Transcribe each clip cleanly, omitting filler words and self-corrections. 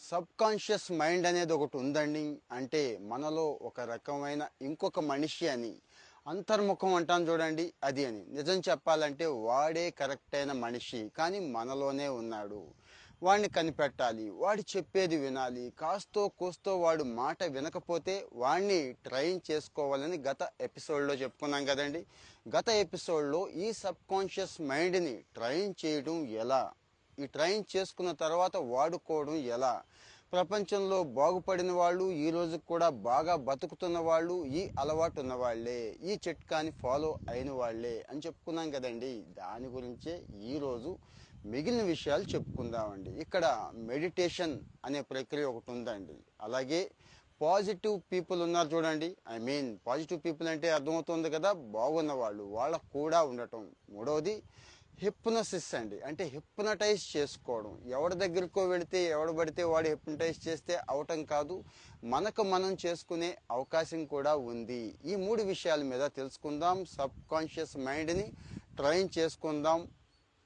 Sub conscious mind అనేది ఒకటి ఉందండి. అంటే మనలో ఒక రకమైన ఇంకొక మనిషి అని, అంతర్ముఖం అంటాం చూడండి, అది అని. నిజం చెప్పాలంటే వాడే కరెక్ట్ అయిన మనిషి, కానీ మనలోనే ఉన్నాడు. వాడిని కనిపెట్టాలి, వాడు చెప్పేది వినాలి. కాస్తో కూస్తో వాడు మాట వినకపోతే వాడిని ట్రైన్ చేసుకోవాలని గత ఎపిసోడ్లో చెప్పుకున్నాం కదండి. గత ఎపిసోడ్లో ఈ సబ్ కాన్షియస్ మైండ్ని ట్రైన్ చేయడం ఎలా, ఈ ట్రైన్ చేసుకున్న తర్వాత వాడుకోవడం ఎలా, ప్రపంచంలో బాగుపడిన వాళ్ళు, ఈ రోజు కూడా బాగా బతుకుతున్న వాళ్ళు ఈ అలవాటు ఉన్న వాళ్ళే, ఈ చిట్కాని ఫాలో అయిన వాళ్ళే అని చెప్పుకున్నాం కదండి. దాని గురించే ఈరోజు మిగిలిన విషయాలు చెప్పుకుందామండి. ఇక్కడ మెడిటేషన్ అనే ప్రక్రియ ఒకటి ఉందండి. అలాగే పాజిటివ్ పీపుల్ ఉన్నారు చూడండి. పాజిటివ్ పీపుల్ అంటే అర్థమవుతుంది కదా, బాగున్న వాళ్ళు, వాళ్ళకు కూడా ఉండటం. మూడవది హిప్నోసిస్ అండి, అంటే హిప్నటైజ్ చేసుకోవడం. ఎవరి దగ్గరకో వెళితే ఎవడు పడితే వాడు హిప్నటైజ్ చేస్తే అవటం కాదు, మనకు మనం చేసుకునే అవకాశం కూడా ఉంది. ఈ మూడు విషయాల మీద తెలుసుకుందాం. సబ్ కాన్షియస్ మైండ్ని ట్రైన్ చేసుకుందాం,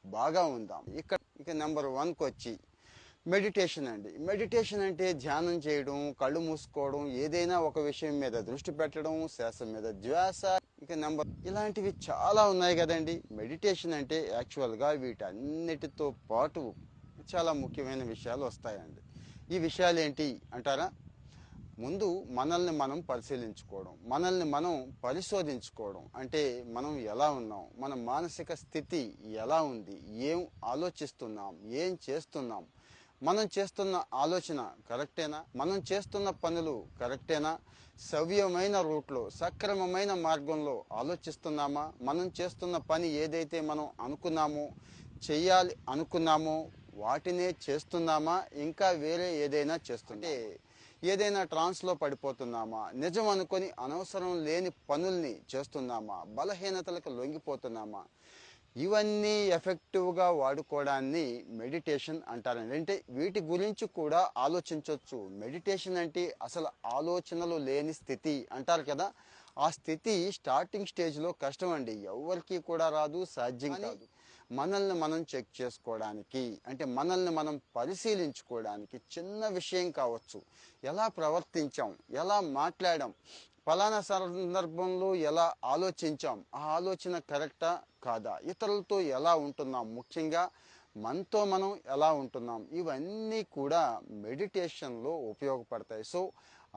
బాగా ఉందాం. ఇక నెంబర్ 1కి వచ్చి మెడిటేషన్ అండి. మెడిటేషన్ అంటే ధ్యానం చేయడం, కళ్ళు మూసుకోవడం, ఏదైనా ఒక విషయం మీద దృష్టి పెట్టడం, శ్వాస మీద ధ్యాస. ఇలాంటివి చాలా ఉన్నాయి కదండి. మెడిటేషన్ అంటే యాక్చువల్గా వీటన్నిటితో పాటు చాలా ముఖ్యమైన విషయాలు వస్తాయండి. ఈ విషయాలు ఏంటి అంటారా? ముందు మనల్ని మనం పరిశీలించుకోవడం, మనల్ని మనం పరిశోధించుకోవడం. అంటే మనం ఎలా ఉన్నాం, మన మానసిక స్థితి ఎలా ఉంది, ఏం ఆలోచిస్తున్నాం, ఏం చేస్తున్నాం, మనం చేస్తున్న ఆలోచన కరెక్టేనా, మనం చేస్తున్న పనులు కరెక్టేనా, సవ్యమైన రూట్లో సక్రమమైన మార్గంలో ఆలోచిస్తున్నామా, మనం చేస్తున్న పని ఏదైతే మనం అనుకున్నామో, చెయ్యాలి అనుకున్నామో వాటినే చేస్తున్నామా, ఇంకా వేరే ఏదైనా చేస్తుంటే ఏదైనా ట్రాన్స్లో పడిపోతున్నామా, నిజం అనుకొని అనవసరం లేని పనుల్ని చేస్తున్నామా, బలహీనతలకు లొంగిపోతున్నామా, ఇవన్నీ ఎఫెక్టివ్గా వాడుకోవడాన్ని మెడిటేషన్ అంటారండి. అంటే వీటి గురించి కూడా ఆలోచించవచ్చు. మెడిటేషన్ అంటే అసలు ఆలోచనలు లేని స్థితి అంటారు కదా. ఆ స్థితి స్టార్టింగ్ స్టేజ్లో కష్టం అండి, ఎవరికి కూడా రాదు, సాధ్యం కాదు. మనల్ని మనం చెక్ చేసుకోవడానికి, అంటే మనల్ని మనం పరిశీలించుకోవడానికి చిన్న విషయం కావచ్చు, ఎలా ప్రవర్తించాం, ఎలా మాట్లాడాం, ఫలానా సందర్భంలో ఎలా ఆలోచించాం, ఆ ఆలోచన కరెక్టా కాదా, ఇతరులతో ఎలా ఉంటున్నాం, ముఖ్యంగా మనతో మనం ఎలా ఉంటున్నాం, ఇవన్నీ కూడా మెడిటేషన్లో ఉపయోగపడతాయి. సో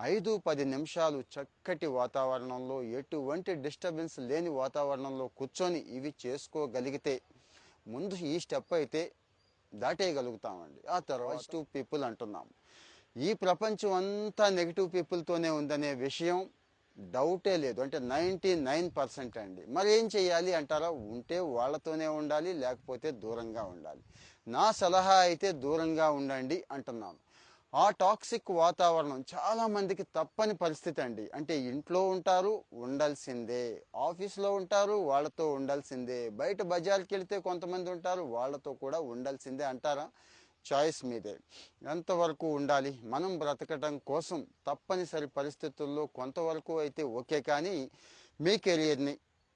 5-10 నిమిషాలు చక్కటి వాతావరణంలో, ఎటువంటి డిస్టర్బెన్స్ లేని వాతావరణంలో కూర్చొని ఇవి చేసుకోగలిగితే ముందు ఈ స్టెప్ అయితే దాటేయగలుగుతామండి. ఆ తర్వాత పాజిటివ్ పీపుల్ అంటున్నాం. ఈ ప్రపంచం అంతా నెగిటివ్ పీపుల్తోనే ఉందనే విషయం డౌటే లేదు. అంటే 99% అండి. మరి ఏం చేయాలి అంటారా? ఉంటే వాళ్ళతోనే ఉండాలి, లేకపోతే దూరంగా ఉండాలి. నా సలహా అయితే దూరంగా ఉండండి అంటున్నాను. ఆ టాక్సిక్ వాతావరణం చాలా మందికి తప్పని పరిస్థితి అండి. అంటే ఇంట్లో ఉంటారు, ఉండాల్సిందే, ఆఫీస్లో ఉంటారు, వాళ్ళతో ఉండాల్సిందే, బయట బజార్కి వెళితే కొంతమంది ఉంటారు, వాళ్ళతో కూడా ఉండాల్సిందే అంటారా? చాయిస్ మీదే. ఎంతవరకు ఉండాలి, మనం బ్రతకడం కోసం తప్పనిసరి పరిస్థితుల్లో కొంతవరకు అయితే ఓకే, కానీ మీ కెరియర్ని,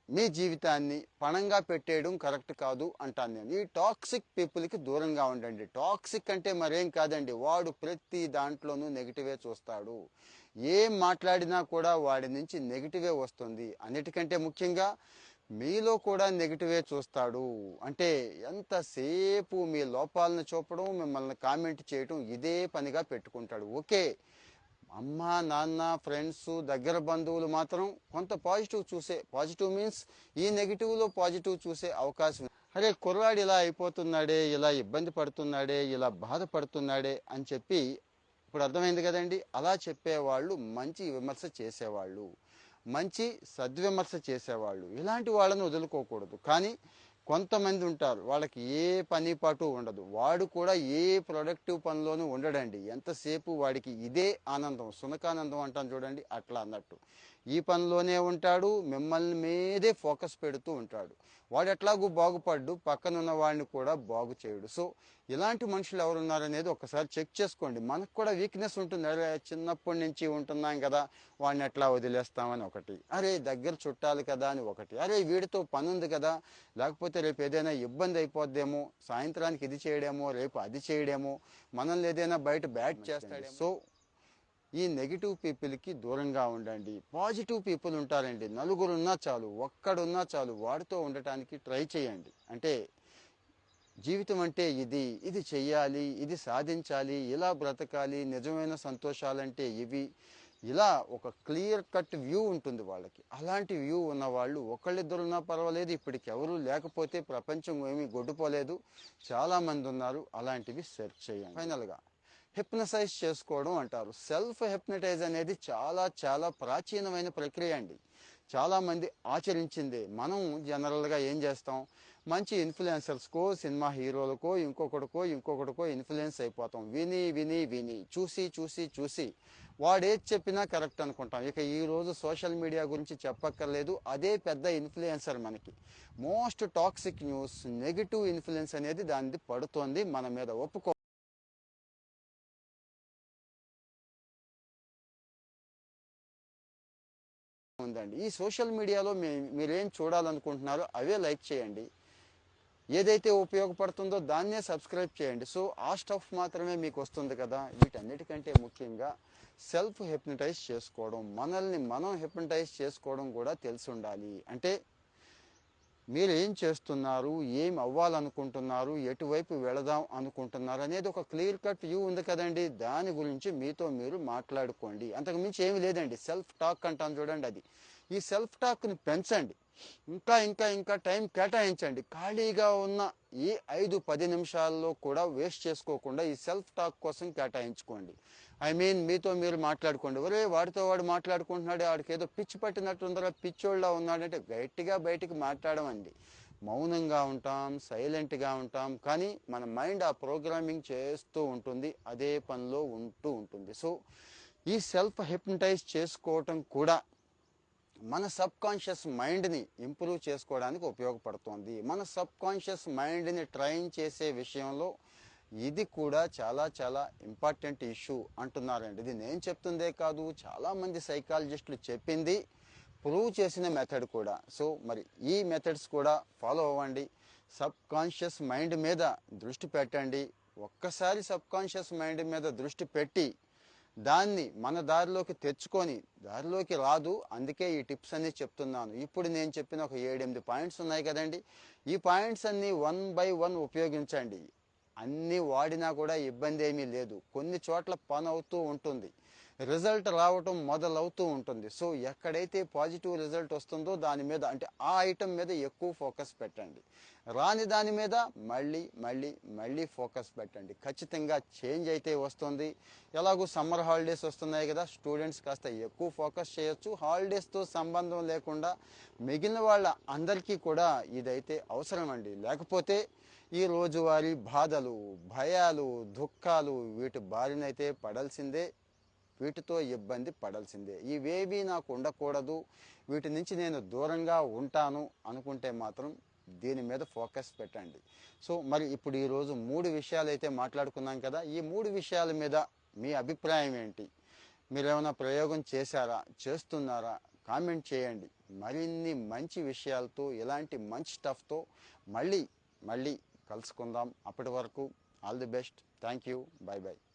మీ జీవితాన్ని పణంగా పెట్టేయడం కరెక్ట్ కాదు అంటాను నేను. ఈ టాక్సిక్ పీపుల్కి దూరంగా ఉండండి. టాక్సిక్ అంటే మరేం కాదండి, వాడు ప్రతి దాంట్లోనూ నెగిటివే చూస్తాడు. ఏం మాట్లాడినా కూడా వాడి నుంచి నెగిటివే వస్తుంది. అన్నిటికంటే ముఖ్యంగా మీలో కూడా నెగిటివే చూస్తాడు. అంటే ఎంతసేపు మీ లోపాలను చూపడం, మిమ్మల్ని కామెంట్ చేయడం, ఇదే పనిగా పెట్టుకుంటాడు. ఓకే, అమ్మ నాన్న ఫ్రెండ్స్ దగ్గర బంధువులు మాత్రం కొంత పాజిటివ్ మీన్స్ ఈ నెగిటివ్లో పాజిటివ్ చూసే అవకాశం. అరే కుర్రాడు ఇలా అయిపోతున్నాడే, ఇలా ఇబ్బంది పడుతున్నాడే, ఇలా బాధపడుతున్నాడే అని చెప్పి ఇప్పుడు అర్థమైంది కదండి. అలా చెప్పేవాళ్ళు మంచి విమర్శ చేసేవాళ్ళు, మంచి సద్విమర్శ చేసేవాళ్ళు, ఇలాంటి వాళ్ళని వదులుకోకూడదు. కానీ కొంతమంది ఉంటారు, వాళ్ళకి ఏ పని పాటు ఉండదు, వాడు కూడా ఏ ప్రొడక్టివ్ పనిలోనూ ఉండడండి. ఎంతసేపు వాడికి ఇదే ఆనందం, సునకానందం అంటాను చూడండి, అట్లా అన్నట్టు ఈ పనిలోనే ఉంటాడు, మిమ్మల్ని మీదే ఫోకస్ పెడుతూ ఉంటాడు. వాడు ఎట్లాగూ బాగుపడ్డు, పక్కనున్న వాడిని కూడా బాగు చేయడు. సో ఇలాంటి మనుషులు ఎవరున్నారనేది ఒకసారి చెక్ చేసుకోండి. మనకు కూడా వీక్నెస్ ఉంటుంది. అరే చిన్నప్పటి నుంచి ఉంటున్నాం కదా, వాడిని ఎట్లా వదిలేస్తామని ఒకటి, అరే దగ్గర చుట్టాలు కదా అని ఒకటి, అరే వీడితో పని ఉంది కదా, లేకపోతే రేపు ఏదైనా ఇబ్బంది అయిపోద్దేమో, సాయంత్రానికి ఇది చేయడేమో, రేపు అది చేయడేమో, మనల్ని ఏదైనా బయట బ్యాట్ చేస్తాడేమో. సో ఈ నెగిటివ్ పీపుల్కి దూరంగా ఉండండి. పాజిటివ్ పీపుల్ ఉంటారండి, నలుగురున్నా చాలు, ఒక్కడున్నా చాలు, వాడితో ఉండటానికి ట్రై చేయండి. అంటే జీవితం అంటే ఇది, ఇది చెయ్యాలి, ఇది సాధించాలి, ఇలా బ్రతకాలి, నిజమైన సంతోషాలంటే ఇవి, ఇలా ఒక క్లియర్ కట్ వ్యూ ఉంటుంది వాళ్ళకి. అలాంటి వ్యూ ఉన్న వాళ్ళు ఒకళ్ళిద్దరున్నా పర్వాలేదు, ఇప్పటికి ఎవరు లేకపోతే ప్రపంచం ఏమీ గొడ్డుపోలేదు, చాలామంది ఉన్నారు. అలాంటివి సెర్చ్ చేయండి. ఫైనల్గా హిప్నసైజ్ చేసుకోవడం అంటారు. సెల్ఫ్ హిప్నటైజ్ అనేది చాలా చాలా ప్రాచీనమైన ప్రక్రియ అండి. చాలామంది ఆచరించిందే. మనం జనరల్గా ఏం చేస్తాం, మంచి ఇన్ఫ్లుయెన్సర్స్కో, సినిమా హీరోలకో, ఇంకొకటికో ఇన్ఫ్లుయెన్స్ అయిపోతాం. విని విని విని, చూసి చూసి చూసి వాడేది చెప్పినా కరెక్ట్ అనుకుంటాం. ఇక ఈరోజు సోషల్ మీడియా గురించి చెప్పక్కర్లేదు, అదే పెద్ద ఇన్ఫ్లుయెన్సర్ మనకి. Most toxic news, negative influence అనేది దానిది పడుతోంది మన మీద. ఒప్పుకో ఉందండి. ఈ సోషల్ మీడియాలో మీరేం చూడాలనుకుంటున్నారో అవే లైక్ చేయండి, ఏదైతే ఉపయోగపడుతుందో దాన్నే సబ్స్క్రైబ్ చేయండి. సో ఆ స్టఫ్ మాత్రమే మీకు వస్తుంది కదా. వీటన్నిటికంటే ముఖ్యంగా సెల్ఫ్ హిప్నటైజ్ చేసుకోవడం, మనల్ని మనం హిప్నటైజ్ చేసుకోవడం కూడా తెలిసి ఉండాలి. అంటే మీరు ఏం చేస్తున్నారు, ఏం అవ్వాలనుకుంటున్నారు, ఎటువైపు వెళదాం అనుకుంటున్నారు అనేది ఒక క్లియర్ కట్ వ్యూ ఉంది కదండి. దాని గురించి మీతో మీరు మాట్లాడుకోండి. అంతకు మించి ఏమి లేదండి. సెల్ఫ్ టాక్ అంటాం చూడండి, అది. ఈ సెల్ఫ్ టాక్ని పెంచండి. ఇంకా ఇంకా ఇంకా టైం కేటాయించండి. ఖాళీగా ఉన్న ఈ 5-10 నిమిషాల్లో కూడా వేస్ట్ చేసుకోకుండా ఈ సెల్ఫ్ టాక్ కోసం కేటాయించుకోండి. మీతో మీరు మాట్లాడుకోండి. ఒరే వాడితో వాడు మాట్లాడుకుంటున్నాడు, వాడికి ఏదో పిచ్చి పట్టినట్టుందరా, పిచ్చోళ్ళ ఉన్నాడంటే గట్టిగా బయటికి మాట్లాడమండి. మౌనంగా ఉంటాం, సైలెంట్గా ఉంటాం, కానీ మన మైండ్ ఆ ప్రోగ్రామింగ్ చేస్తూ ఉంటుంది, అదే పనిలో ఉంటూ ఉంటుంది. సో ఈ సెల్ఫ్ హిప్నటైజ్ చేసుకోవటం కూడా మన సబ్ కాన్షియస్ మైండ్ని ఇంప్రూవ్ చేసుకోవడానికి ఉపయోగపడుతుంది. మన సబ్ కాన్షియస్ మైండ్ని ట్రైన్ చేసే విషయంలో ఇది కూడా చాలా చాలా ఇంపార్టెంట్ ఇష్యూ అంటున్నారండి. ఇది నేను చెప్తుందే కాదు, చాలామంది సైకాలజిస్టులు చెప్పింది, ప్రూవ్ చేసిన మెథడ్ కూడా. సో మరి ఈ మెథడ్స్ కూడా ఫాలో అవ్వండి. సబ్ కాన్షియస్ మైండ్ మీద దృష్టి పెట్టండి. ఒక్కసారి సబ్ కాన్షియస్ మైండ్ మీద దృష్టి పెట్టి దాన్ని మన దారిలోకి తెచ్చుకొని, దారిలోకి రాదు, అందుకే ఈ టిప్స్ అన్ని చెప్తున్నాను. ఇప్పుడు నేను చెప్పిన ఒక 7-8 పాయింట్స్ ఉన్నాయి కదండి, ఈ పాయింట్స్ అన్ని 1 బై 1 ఉపయోగించండి. అన్నీ వాడినా కూడా ఇబ్బంది ఏమీ లేదు. కొన్ని చోట్ల పని అవుతూ ఉంటుంది, రిజల్ట్ రావటం మొదలవుతూ ఉంటుంది. సో ఎక్కడైతే పాజిటివ్ రిజల్ట్ వస్తుందో దాని మీద, అంటే ఆ ఐటెం మీద ఎక్కువ ఫోకస్ పెట్టండి. రాని దాని మీద మళ్ళీ మళ్ళీ మళ్ళీ ఫోకస్ పెట్టండి. ఖచ్చితంగా చేంజ్ అయితే వస్తుంది. ఎలాగూ సమ్మర్ హాలిడేస్ వస్తున్నాయి కదా, స్టూడెంట్స్ కాస్త ఎక్కువ ఫోకస్ చేయొచ్చు. హాలిడేస్తో సంబంధం లేకుండా మిగిలిన వాళ్ళ అందరికీ కూడా ఇదైతే అవసరం అండి. లేకపోతే ఈ రోజువారీ బాధలు, భయాలు, దుఃఖాలు వీటి బారినైతే పడాల్సిందే, వీటితో ఇబ్బంది పడాల్సిందే. ఇవేవి నాకు ఉండకూడదు, వీటి నుంచి నేను దూరంగా ఉంటాను అనుకుంటే మాత్రం దీని మీద ఫోకస్ పెట్టండి. సో మరి ఇప్పుడు ఈరోజు 3 విషయాలు అయితే మాట్లాడుకున్నాం కదా, ఈ 3 విషయాల మీద మీ అభిప్రాయం ఏంటి? మీరేమైనా ప్రయోగం చేశారా, చేస్తున్నారా? కామెంట్ చేయండి. మరిన్ని మంచి విషయాలతో, ఇలాంటి మంచి స్టఫ్తో మళ్ళీ మళ్ళీ కలుసుకుందాం. అప్పటి వరకు all the best. Thank you. By by.